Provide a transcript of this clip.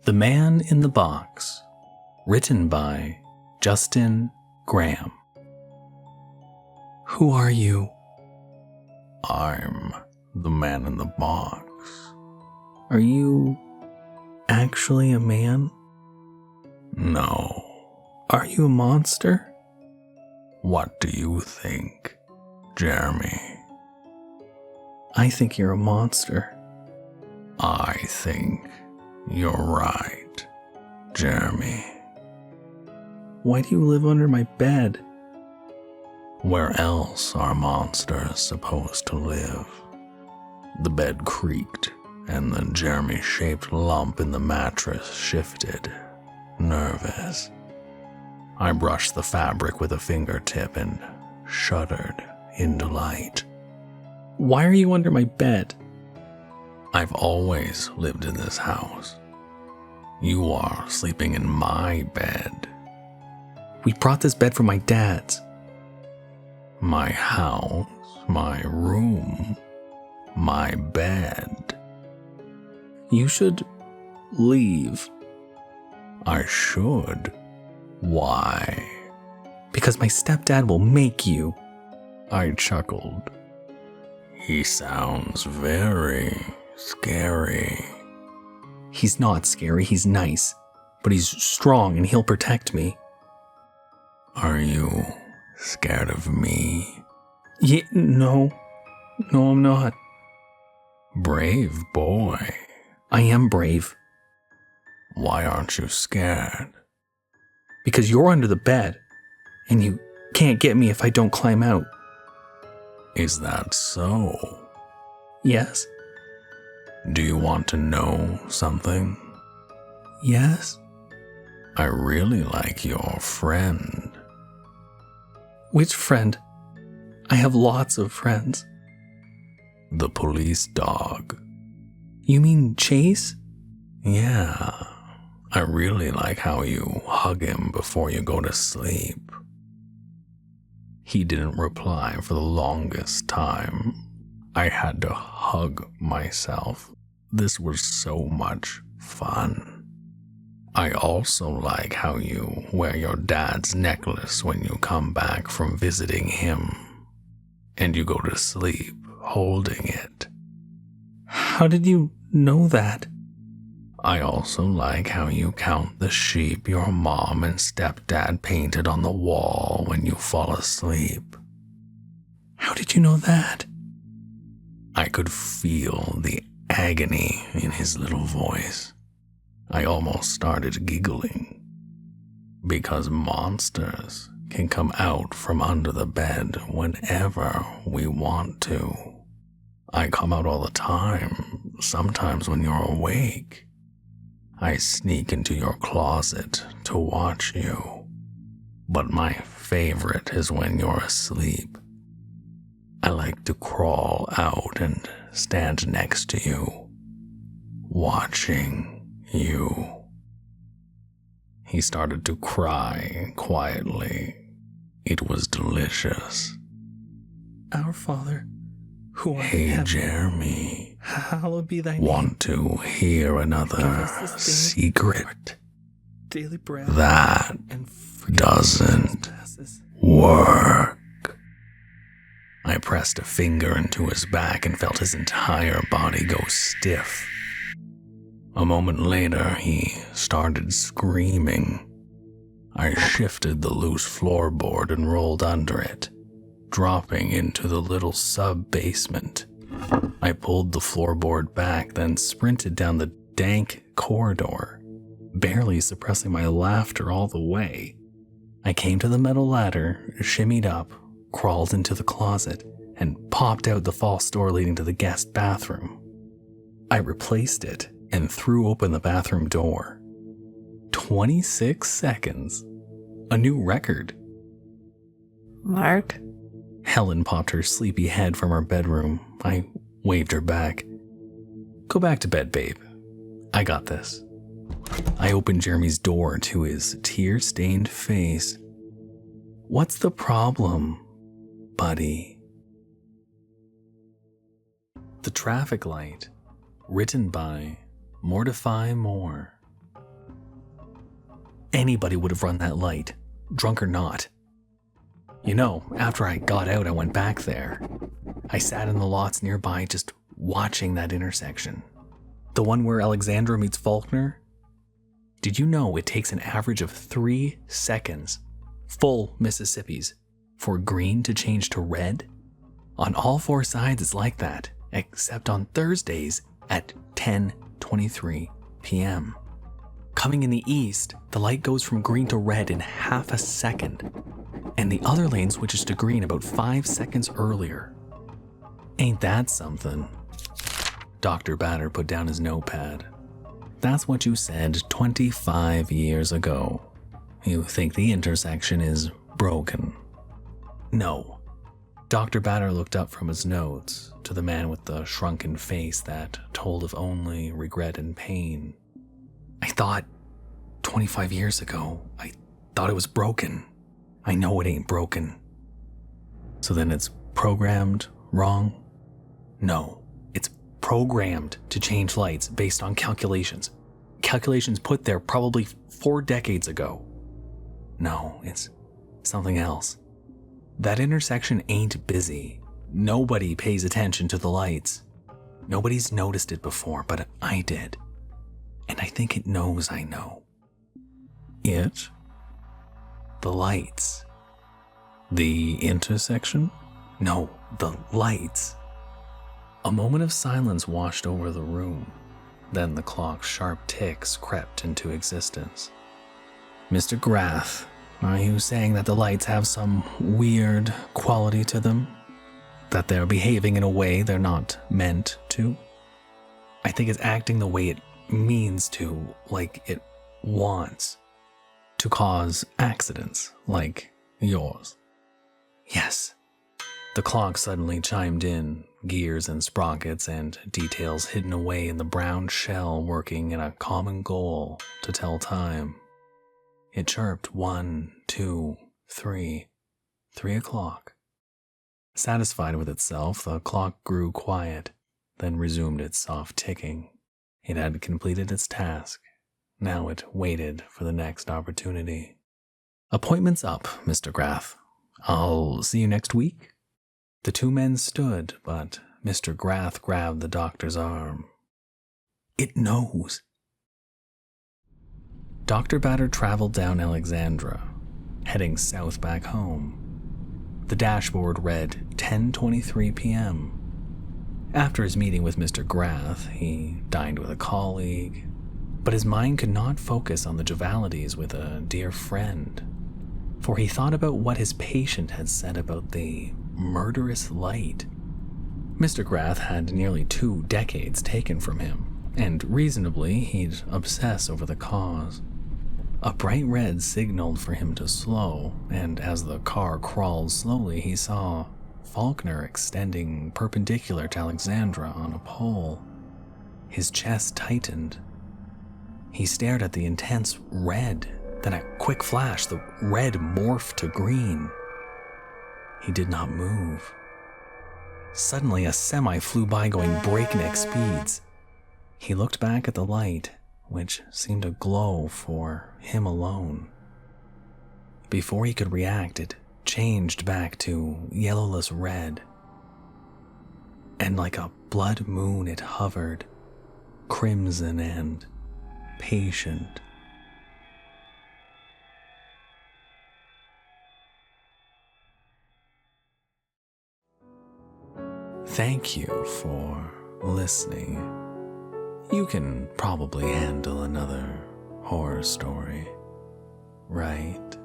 The Man in the Box, written by Jjustingraham. Who are you? I'm the man in the box. Are you actually a man? No. Are you a monster? What do you think, Jeremy? I think you're a monster. I think you're right, Jeremy. Why do you live under my bed? Where else are monsters supposed to live? The bed creaked, and the Jeremy-shaped lump in the mattress shifted, nervous. I brushed the fabric with a fingertip and shuddered in delight. Why are you under my bed? I've always lived in this house. You are sleeping in my bed. We brought this bed from my dad's. My house, my room, my bed. You should leave. I should. Why? Because my stepdad will make you. I chuckled. He sounds very scary. He's not scary, he's nice. But he's strong and he'll protect me. Are you scared of me? Yeah, no, I'm not. Brave boy. I am brave. Why aren't you scared? Because you're under the bed, and you can't get me if I don't climb out. Is that so? Yes. Do you want to know something? Yes. I really like your friend. Which friend? I have lots of friends. The police dog. You mean Chase? Yeah. I really like how you hug him before you go to sleep. He didn't reply for the longest time. I had to hug myself. This was so much fun. I also like how you wear your dad's necklace when you come back from visiting him, and you go to sleep holding it. How did you know that? I also like how you count the sheep your mom and stepdad painted on the wall when you fall asleep. How did you know that? I could feel the agony in his little voice. I almost started giggling. Because monsters can come out from under the bed whenever we want to. I come out all the time, sometimes when you're awake. I sneak into your closet to watch you. But my favorite is when you're asleep. I like to crawl out and stand next to you, watching you. He started to cry quietly. It was delicious. Our Father, who art in Hey, heaven, Jeremy. hallowed be thy name. Want to hear Give another us this day secret? daily bread. That and forgive us our doesn't trespasses. work. I pressed a finger into his back and felt his entire body go stiff. A moment later, he started screaming. I shifted the loose floorboard and rolled under it, dropping into the little sub-basement. I pulled the floorboard back, then sprinted down the dank corridor, barely suppressing my laughter all the way. I came to the metal ladder, shimmied up, crawled into the closet, and popped out the false door leading to the guest bathroom. I replaced it and threw open the bathroom door. 26 seconds. A new record. Mark? Helen popped her sleepy head from her bedroom. I waved her back. Go back to bed, babe. I got this. I opened Jeremy's door to his tear-stained face. What's the problem, buddy? The Traffic Light, written by MortifyMore. Anybody would have run that light, drunk or not. You know, after I got out, I went back there. I sat in the lots nearby just watching that intersection. The one where Alexandra meets Faulkner. Did you know it takes an average of 3 seconds, full Mississippis, for green to change to red? On all 4 sides it's like that, except on Thursdays at 10:23 p.m. Coming in the east, the light goes from green to red in half a second, and the other lane switches to green about 5 seconds earlier. Ain't that something? Dr. Batter put down his notepad. That's what you said 25 years ago. You think the intersection is broken? No. Dr. Batter looked up from his notes to the man with the shrunken face that told of only regret and pain. I thought 25 years ago, I thought it was broken. I know it ain't broken. So then it's programmed wrong? No, it's programmed to change lights based on calculations. Calculations put there probably 4 decades ago. No, it's something else. That intersection ain't busy. Nobody pays attention to the lights. Nobody's noticed it before, but I did. And I think it knows I know. It? The lights. The intersection? No, the lights. A moment of silence washed over the room. Then the clock's sharp ticks crept into existence. Mr. Grath, are you saying that the lights have some weird quality to them? That they're behaving in a way they're not meant to? I think it's acting the way it means to, like it wants. To cause accidents, like yours. Yes. The clock suddenly chimed in, gears and sprockets and details hidden away in the brown shell working in a common goal to tell time. It chirped 1, 2, 3, 3 o'clock. Satisfied with itself, the clock grew quiet, then resumed its soft ticking. It had completed its task. Now it waited for the next opportunity. Appointment's up, Mr. Grath. I'll see you next week. The 2 men stood, but Mr. Grath grabbed the doctor's arm. It knows. Dr. Batter traveled down Alexandra, heading south back home. The dashboard read 10:23 p.m. After his meeting with Mr. Grath, he dined with a colleague, but his mind could not focus on the jovialities with a dear friend, for he thought about what his patient had said about the murderous light. Mr. Grath had nearly 2 decades taken from him, and reasonably he'd obsess over the cause. A bright red signaled for him to slow, and as the car crawled slowly, he saw Faulkner extending perpendicular to Alexandra on a pole. His chest tightened. He stared at the intense red. Then a quick flash, the red morphed to green. He did not move. Suddenly, a semi flew by going breakneck speeds. He looked back at the light, which seemed to glow for him alone. Before he could react, it changed back to yellowless red. And like a blood moon, it hovered, crimson and patient. Thank you for listening. You can probably handle another horror story, right?